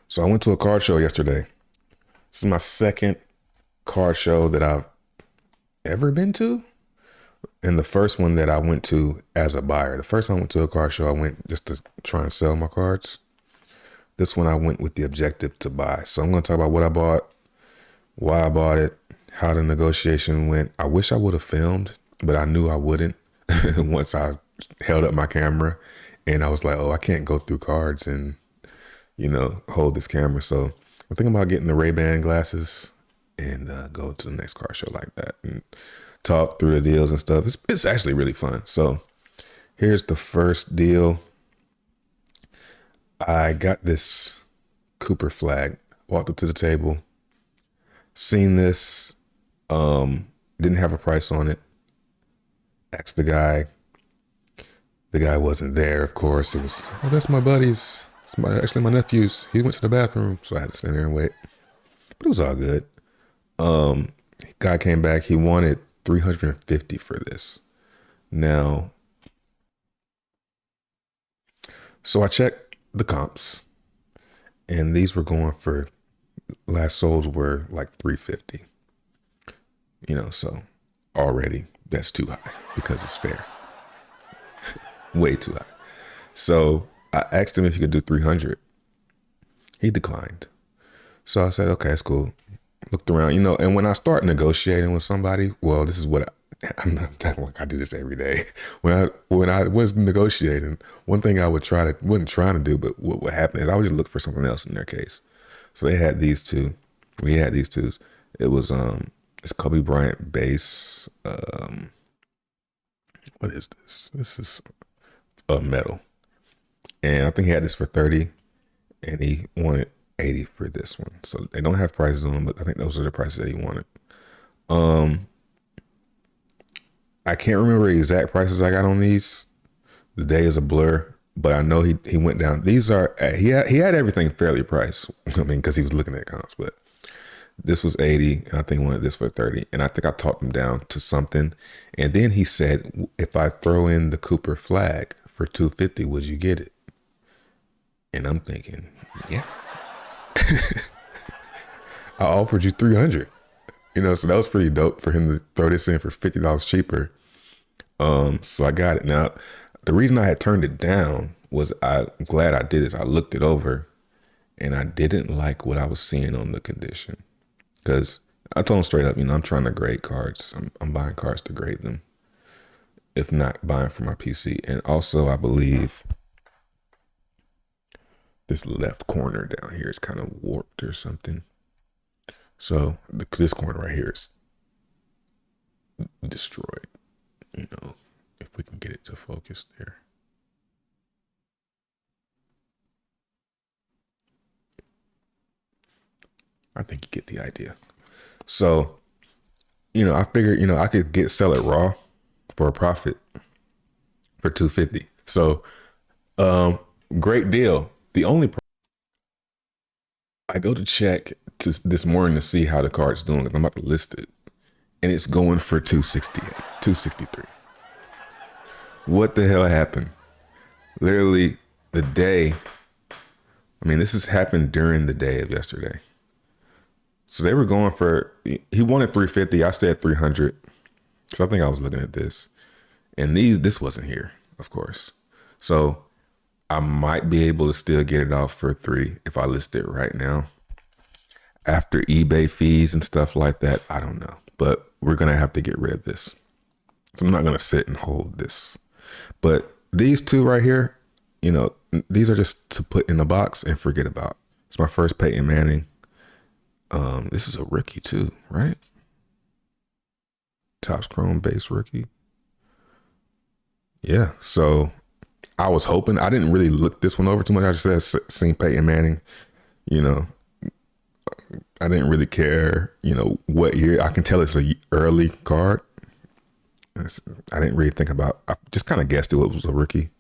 So I went to a card show yesterday. This is my second card show that I've ever been to. And the first one that I went to as a buyer. The first time I went to a card show, I went just to try and sell my cards. This one I went with the objective to buy. So I'm going to talk about what I bought, why I bought it, how the negotiation went. I wish I would have filmed, but I knew I wouldn't once I held up my camera and I was like, oh, I can't go through cards and, hold this camera. So I'm thinking about getting the Ray-Ban glasses and go to the next car show like that and talk through the deals and stuff. It's actually really fun. So here's the first deal. I got this Cooper Flagg. Walked up to the table, seen this, didn't have a price on it. Asked the guy. The guy wasn't there, of course. It was, oh, that's my buddy's. It's actually my nephew's. He went to the bathroom, so I had to stand there and wait. But it was all good. Guy came back. He wanted $350 for this. Now, so I checked the comps, and these were going for, last solds were like $350. So already that's too high because it's fair. Way too high. So I asked him if he could do 300. He declined. So I said, okay, it's cool. Looked around, and when I start negotiating with somebody, well, this is what I'm not talking like I do this every day. When I was negotiating, one thing I wasn't trying to do, but what would happen is I would just look for something else in their case. So they had these two. We had these two. It was it's Kobe Bryant base. What is this? This is a metal. And I think he had this for 30 and he wanted 80 for this one. So they don't have prices on them, but I think those are the prices that he wanted. I can't remember the exact prices I got on these. The day is a blur, but I know he went down. These are, he had everything fairly priced. I mean, because he was looking at comps, but this was 80 and I think he wanted this for 30. And I think I talked him down to something. And then he said, if I throw in the Cooper Flagg for 250, would you get it? And I'm thinking, yeah. I offered you 300. So that was pretty dope for him to throw this in for $50 cheaper. So I got it. Now, the reason I had turned it down was I'm glad I did this. I looked it over and I didn't like what I was seeing on the condition. Because I told him straight up, I'm trying to grade cards. I'm buying cards to grade them, if not buying for my PC. And also, I believe this left corner down here is kind of warped or something. So this corner right here is destroyed. If we can get it to focus there. I think you get the idea. So, I figured, I could sell it raw for a profit for 250. So, great deal. The only I go to check this morning to see how the card's doing because I'm about to list it, and it's going for 268, 263. What the hell happened? Literally the day. I mean, this has happened during the day of yesterday. So they were going for, he wanted 350. I said 300. So I think I was looking at this. And this wasn't here, of course. So I might be able to still get it off for 3 if I list it right now. After eBay fees and stuff like that, I don't know. But we're going to have to get rid of this. So I'm not going to sit and hold this. But these two right here, these are just to put in the box and forget about. It's my first Peyton Manning. This is a rookie too, right? Topps Chrome base rookie. Yeah, so I was hoping, I didn't really look this one over too much. I just seen Peyton Manning, I didn't really care, what year. I can tell it's a early card. I didn't really think about, I just kind of guessed it was a rookie.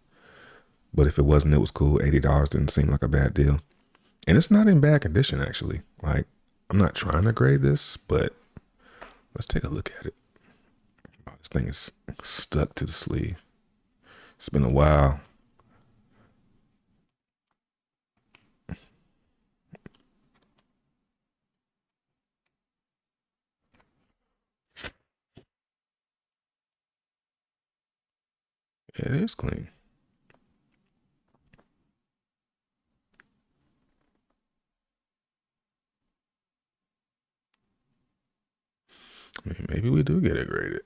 But if it wasn't, it was cool. $80 didn't seem like a bad deal. And it's not in bad condition, actually. Like, I'm not trying to grade this, but let's take a look at it. Oh, this thing is stuck to the sleeve. It's been a while. It is clean. I mean, maybe we do get it graded.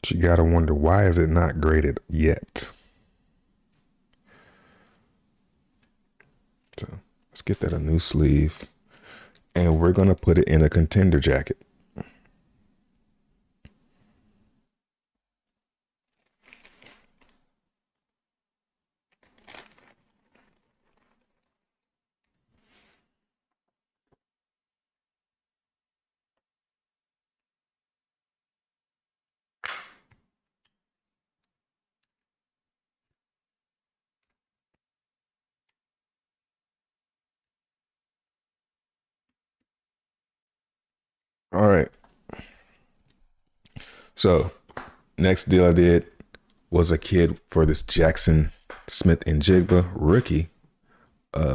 But you gotta wonder, why is it not graded yet? So let's get that a new sleeve. And we're gonna put it in a contender jacket. All right. So next deal I did was a kid for this Jackson Smith-Njigba rookie,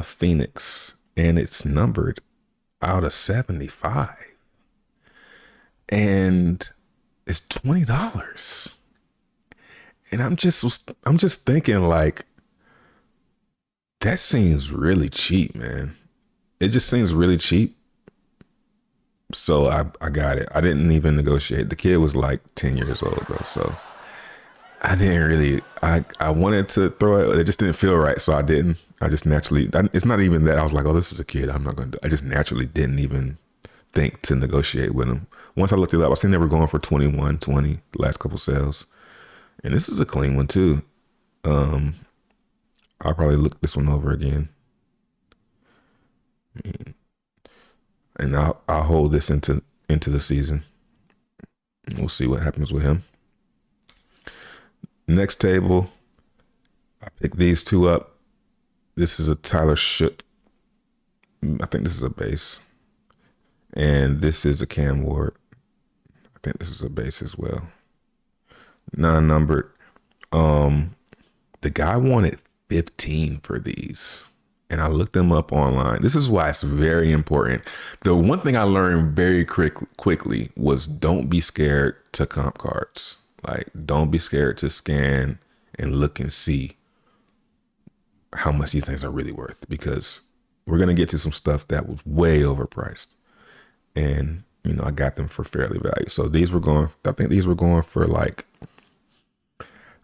Phoenix, and it's numbered out of 75, and it's $20. And I'm just thinking, like, that seems really cheap, man. It just seems really cheap. So I got it. I didn't even negotiate. The kid was like 10 years old though, so I didn't really. I wanted to throw it. It just didn't feel right, so I didn't. I just naturally. It's not even that I was like, oh, this is a kid, I'm not gonna do. I just naturally didn't even think to negotiate with him. Once I looked it up, I seen they were going for 21.20 the last couple sales, and this is a clean one too. I'll probably look this one over again, and I'll hold this into the season. We'll see what happens with him. Next table, I picked these two up. This is a Tyler Shook. I think this is a base, and this is a Cam Ward. I think this is a base as well. Non-numbered. The guy wanted 15 for these, and I looked them up online. This is why it's very important. The one thing I learned very quickly was, don't be scared to comp cards. Like, don't be scared to scan and look and see how much these things are really worth, because we're going to get to some stuff that was way overpriced. And, I got them for fairly value. So I think these were going for, like,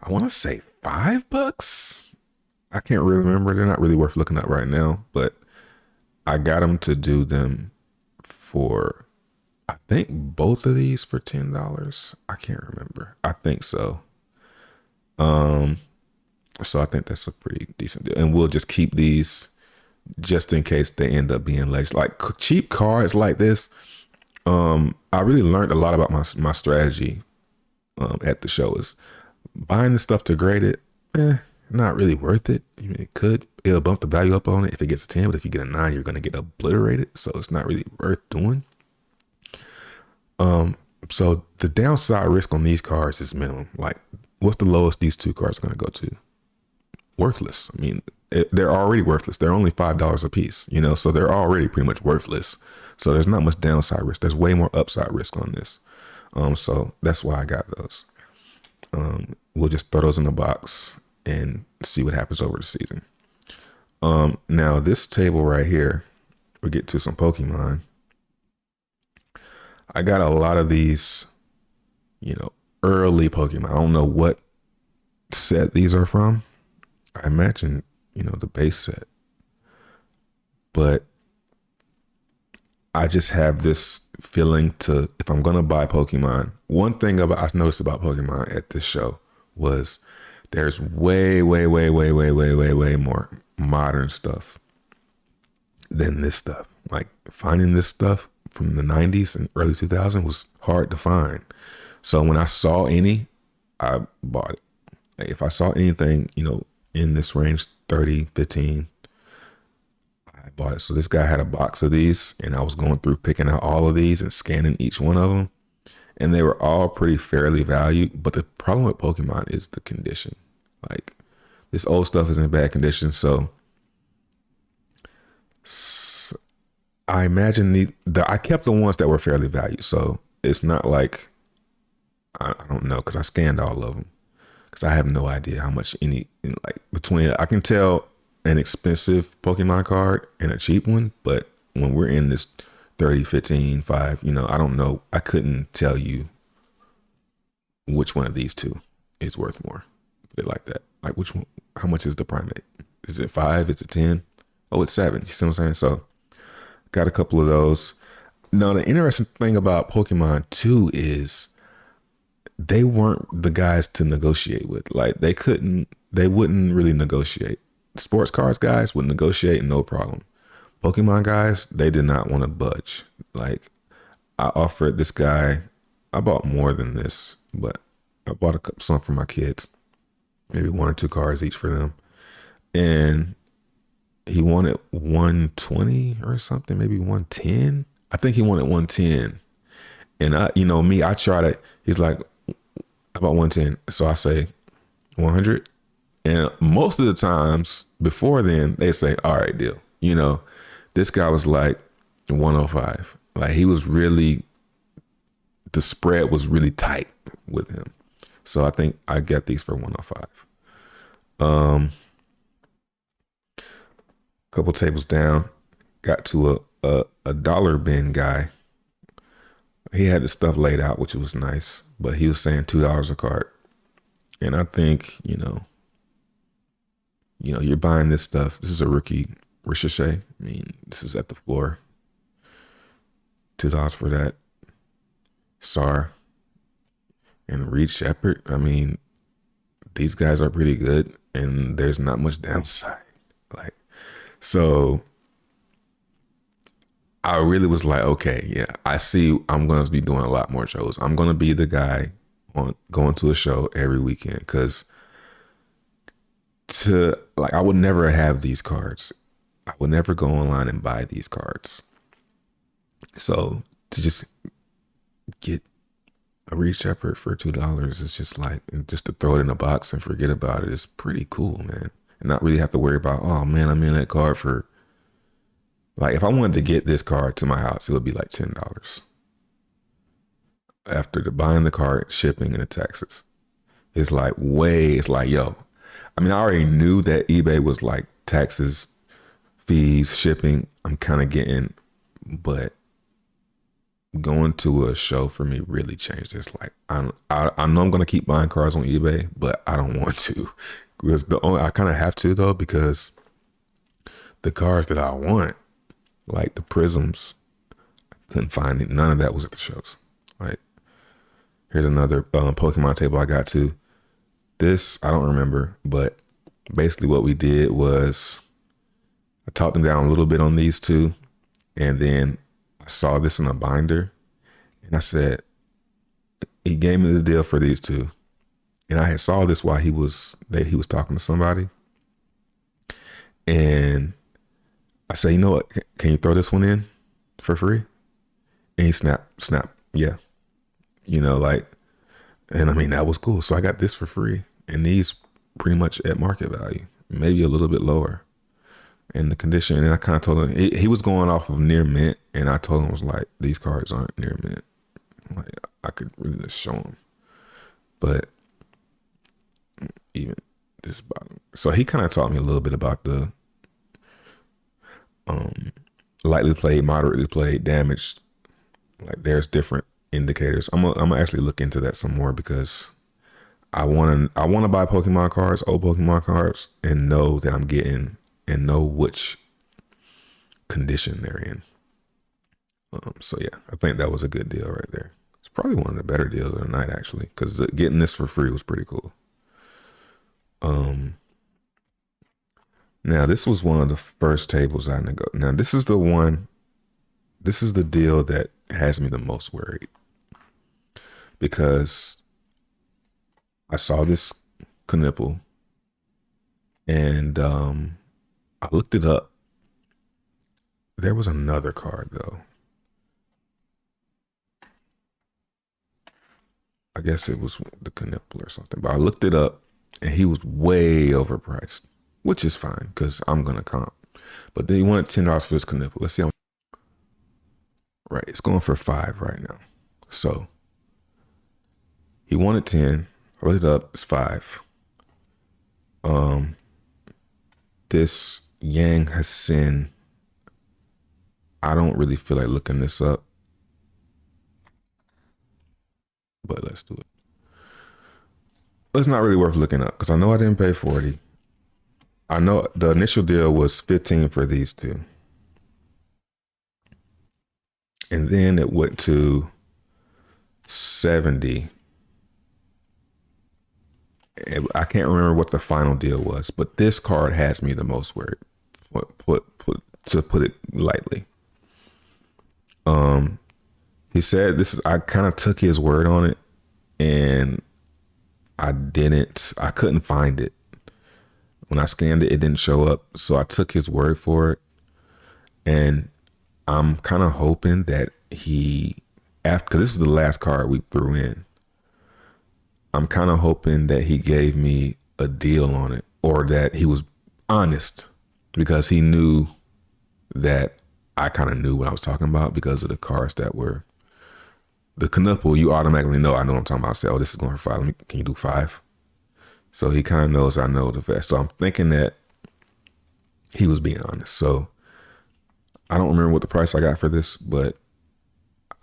I want to say $5. I can't really remember. They're not really worth looking at right now, but I got them to do them for, I think both of these for $10. I can't remember. I think so. So I think that's a pretty decent deal, and we'll just keep these just in case they end up being legs. Like, cheap cards like this. I really learned a lot about my strategy at the show. Is buying the stuff to grade it, not really worth it. I mean, it'll bump the value up on it if it gets a 10, but if you get a 9, you're going to get obliterated. So it's not really worth doing. So the downside risk on these cards is minimum. Like, what's the lowest these two cards are going to go to? Worthless. I mean, they're already worthless. They're only $5 a piece, so they're already pretty much worthless. So there's not much downside risk. There's way more upside risk on this. So that's why I got those. We'll just throw those in the box and see what happens over the season. Now this table right here, we get to some Pokemon. I got a lot of these, early Pokemon. I don't know what set these are from. I imagine, the base set. But I just have this feeling if I'm going to buy Pokemon, one thing I noticed about Pokemon at this show was there's way more modern stuff than this stuff. Like, finding this stuff from the 90s and early 2000s was hard to find. So when I saw any, I bought it. Like, if I saw anything, in this range, 30, 15, I bought it. So this guy had a box of these, and I was going through picking out all of these and scanning each one of them. And they were all pretty fairly valued. But the problem with Pokemon is the condition. Like, this old stuff is in bad condition. So I imagine I kept the ones that were fairly valued, so it's not like I don't know because I scanned all of them because I have no idea how much like between I can tell an expensive Pokemon card and a cheap one, but when we're in this 30, 15, 5, I don't know. I couldn't tell you which one of these two is worth more. Put it like that. Like which one? How much is the primate? Is it 5? Is it 10? Oh, it's 7. You see what I'm saying? So got a couple of those. Now the interesting thing about Pokemon 2 is they weren't the guys to negotiate with. Like they wouldn't really negotiate. Sports cars guys would negotiate, no problem. Pokemon guys, they did not want to budge. Like I offered this guy, I bought more than this, but I bought some for my kids, maybe 1 or 2 cars each for them. And he wanted 120 or something, maybe 110. I think he wanted 110. And I try to, he's like, about 110. So I say 100. And most of the times before then, they say, all right, deal. This guy was like 105. Like he was really, the spread was really tight with him. So I think I got these for 105. Couple tables down, got to a dollar bin guy. He had the stuff laid out, which was nice, but he was saying $2 a card. And I think, you're buying this stuff. This is a rookie Ricochet. I mean, this is at the floor. $2 for that. SAR and Reed Shepherd. I mean, these guys are pretty good and there's not much downside. Like, so I really was like, okay, yeah, I see I'm going to be doing a lot more shows. I'm going to be the guy going to a show every weekend because I would never have these cards. I would never go online and buy these cards. So to just get a Reed Shepherd for $2 is just like, just to throw it in a box and forget about it is pretty cool, man. And not really have to worry about, oh man, I'm in that card for, like if I wanted to get this card to my house, it would be like $10. After buying the card, shipping and the taxes. It's like, yo, I mean, I already knew that eBay was like taxes, fees, shipping, I'm kind of getting, but going to a show for me really changed. It's like, I know I'm going to keep buying cars on eBay, but I don't want to. Because I kind of have to though, because the cars that I want, like the Prisms, couldn't find it. None of that was at the shows. Right. Here's another Pokemon table I got to. This, I don't remember, but basically what we did was I talked them down a little bit on these two. And then I saw this in a binder and I said, he gave me the deal for these two. And I had saw this while he was talking to somebody. And I said, you know what? Can you throw this one in for free? And he snap. Yeah. And I mean, that was cool. So I got this for free. And these pretty much at market value, maybe a little bit lower in the condition. And I kind of told him, he was going off of near mint. And I told him, I was like, these cards aren't near mint. Like, I could really just show him. But even this bottom. So he kind of taught me a little bit about the lightly played, moderately played, damaged. Like there's different indicators. I'm gonna actually look into that some more because I want to buy Pokemon cards, old Pokemon cards, and know that I'm getting and know which condition they're in. So yeah, I think that was a good deal right there. It's probably one of the better deals of the night actually, because getting this for free was pretty cool. Now this was one of the first tables I negotiated. Now this is the deal that has me the most worried because I saw this Knipple and I looked it up. There was another card though. I guess it was the Knipple or something, but I looked it up and he was way overpriced, which is fine because I'm going to comp. But then he wanted $10 for his Knipple. Let's see how. Right, it's going for 5 right now. So he wanted 10. I looked it up. It's 5. This Yang Hassan. I don't really feel like looking this up, but let's do it. It's not really worth looking up because I know I didn't pay 40. I know the initial deal was 15 for these two. And then it went to 70. I can't remember what the final deal was, but this card has me the most worried. To put it lightly. He said this is. I kind of took his word on it, and I couldn't find it. When I scanned it, it didn't show up. So I took his word for it, and I'm kind of hoping that because this was the last card we threw in. I'm kind of hoping that he gave me a deal on it, or that he was honest, because he knew that I kind of knew what I was talking about because of the cards that were the Knipple. You automatically know I know what I'm talking about. I say, oh, this is going for 5. Can you do 5? So he kind of knows I know the vest. So I'm thinking that he was being honest. So I don't remember what the price I got for this, but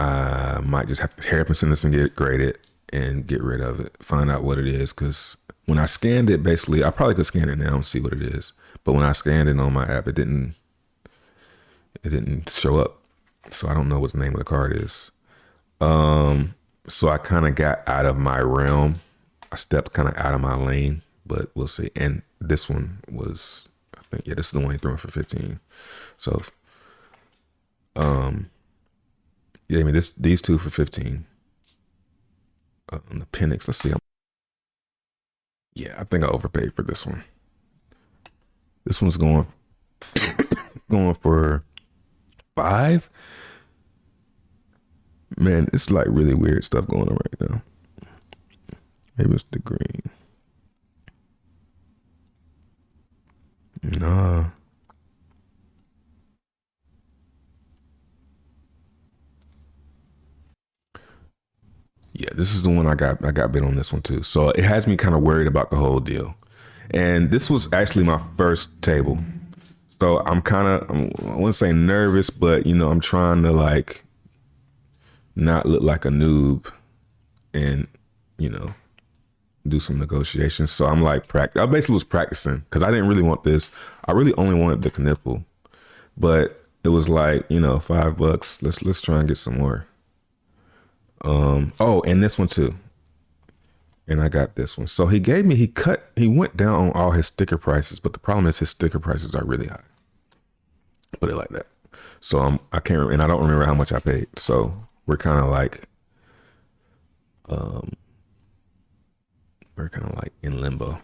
I might just have to hurry up and send this and get it graded and get rid of it. Find out what it is, because when I scanned it, basically, I probably could scan it now and see what it is. But when I scanned it on my app, it didn't show up. So I don't know what the name of the card is. So I kind of got out of my realm. I stepped kind of out of my lane, but we'll see. And this one was, I think, this is the one he threw in for 15. So, yeah, I mean, these two for 15. The Penix, let's see. Yeah, I think I overpaid for this one. This one's going for 5. Man, it's like really weird stuff going on right now. Maybe it's the green. Nah. Yeah, this is the one I got bid on this one too. So it has me kind of worried about the whole deal. And this was actually my first table. So I wouldn't say nervous, but I'm trying to like not look like a noob and, do some negotiations. So I'm like, I basically was practicing because I didn't really want this. I really only wanted the Knipple, but it was like, $5. Let's try and get some more. And this one too. And I got this one. So he went down on all his sticker prices, but the problem is his sticker prices are really high. Put it like that. So I can't, and I don't remember how much I paid. So we're kind of like, in limbo.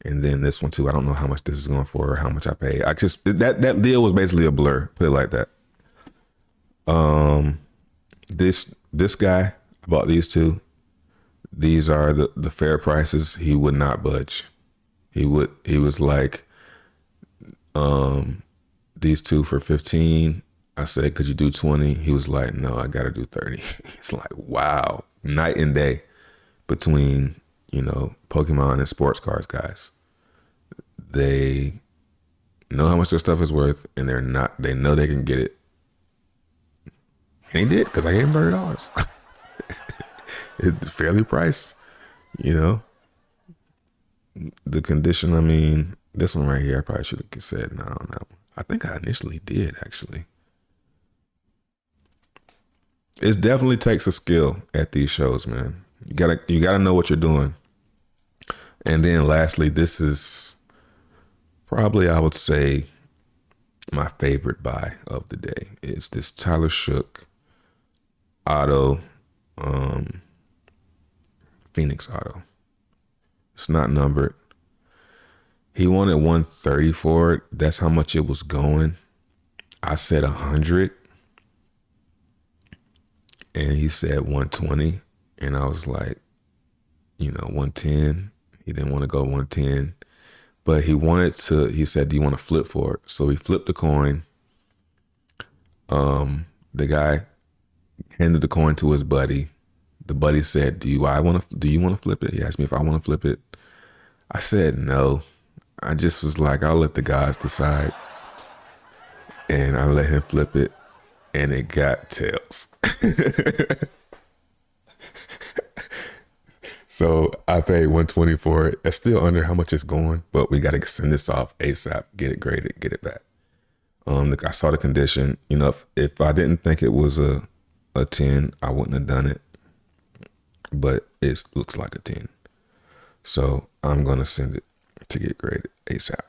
And then this one too, I don't know how much this is going for or how much I paid. That deal was basically a blur. Put it like that. This guy, I bought these two. These are the fair prices. He would not budge. He was like, these two for 15. I said, could you do 20? He was like, no, I got to do 30. It's like, wow, night and day between, Pokemon and sports cards guys. They know how much their stuff is worth, and they know they can get it. And he did, because I gave him $30. It's fairly priced, The condition, I mean, this one right here, I probably should have said no on that one. I think I initially did, actually. It definitely takes a skill at these shows, man. You gotta know what you're doing. And then lastly, this is probably, I would say, my favorite buy of the day. It's this Tyler Shook auto, Phoenix auto. It's not numbered. He wanted 130 for it. That's how much it was going. I said 100. And he said 120. And I was like, 110. He didn't want to go 110. But he said, do you want to flip for it? So he flipped the coin. The guy handed the coin to his buddy. The buddy said, do you want to flip it? He asked me if I want to flip it. I said no. I just was like, I'll let the guys decide. And I let him flip it, and it got tails. So I paid $120 for it. It's still under how much it's going, but we got to send this off ASAP, get it graded, get it back. I saw the condition. You know, if I didn't think it was a 10, I wouldn't have done it. But it looks like a 10. So I'm going to send it to get graded ASAP.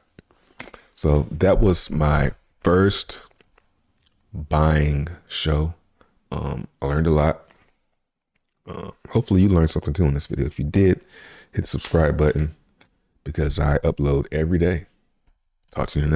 So that was my first buying show. I learned a lot. Hopefully you learned something too in this video. If you did, hit the subscribe button because I upload every day. Talk to you next.